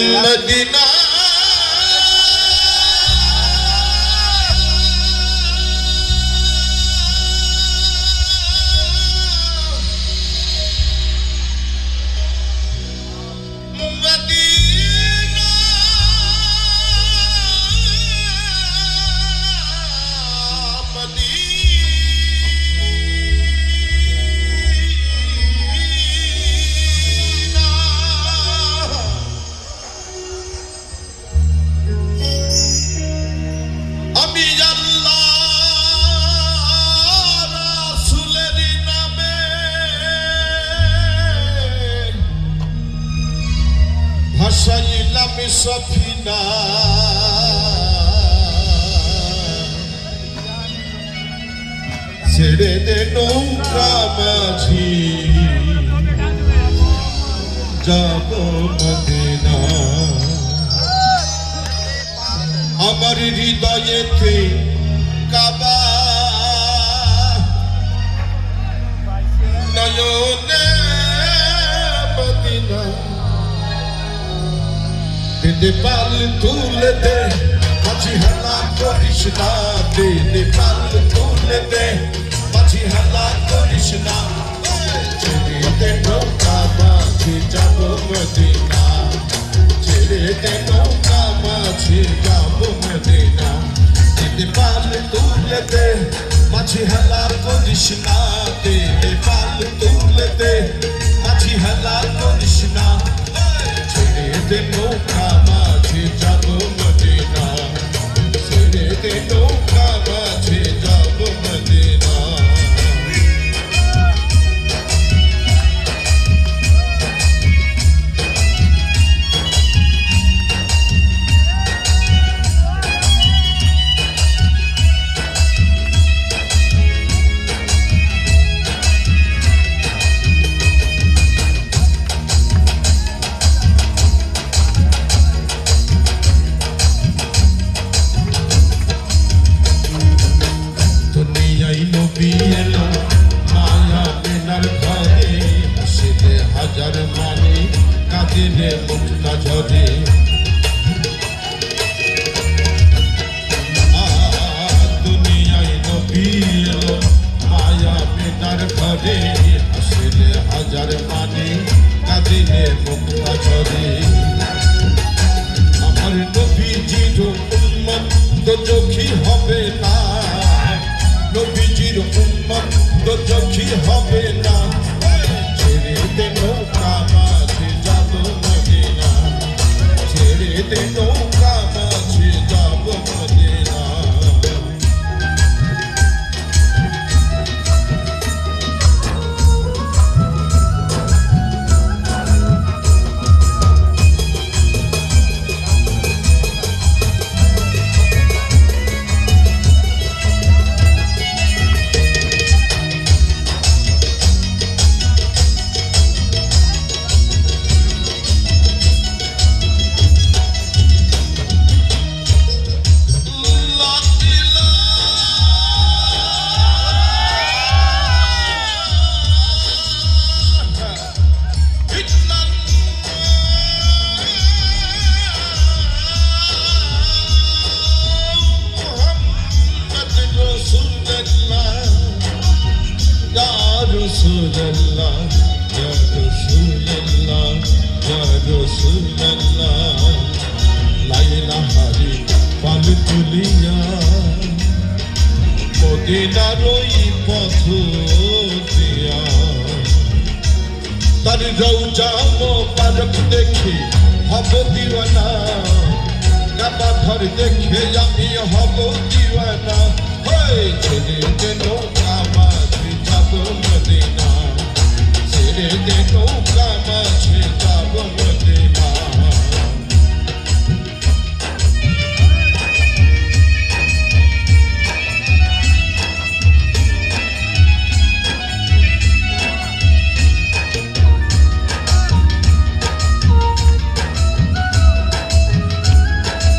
Medina ভাসাইলাম Safina ছেড়ে দে নৌকা মাঝি যাব মদিনা আমার হৃদয়েতে কাবা নয়নে মদিনা দে পাল তুলে দে মাঝি হালা করিস না দে পাল তুলে দে মাঝি হালা করিস না ছেড়ে দে নৌকা মাঝি যাব মদিনা ছেড়ে দে নৌকা মাঝি যাব মদিনা দে পাল তুলে দে মাঝি হালা করিস না দে পাল তুলে দে মাঝি হালা করিস না ছেড়ে দে নৌকা মাঝি যাব মদিনা ছেড়ে দে নৌকা মাঝি যাব মদিনা এলো মায়া বেনার ঘরে হাসিলে হাজার মানে কাঁদিলে মুক্তা ঝরে দুনিয়ায় নবী এলো মায়া বেনার ঘরে হাসিলে হাজার মানে কাঁদিলে মুক্তা ঝরে আমার নবীজির উম্মত তো চোখী হবে না নবীজির উম্মত তো চোখী হবে না ছেড়ে দে নৌকা মাঝি যাব মদিনা ছেড়ে দে নৌকা মাঝি যাব Medina Rasulallah, Ya Rasulallah, Ya Rasulallah, Laila Hari Pal Tuliya, Modinar oi পথ দিয়া, তার রওজা মোবারক দেখে হব দিওয়ানা, কাবা ঘর দেখে আমি হব দিওয়ানা, ছেড়ে দে নৌকা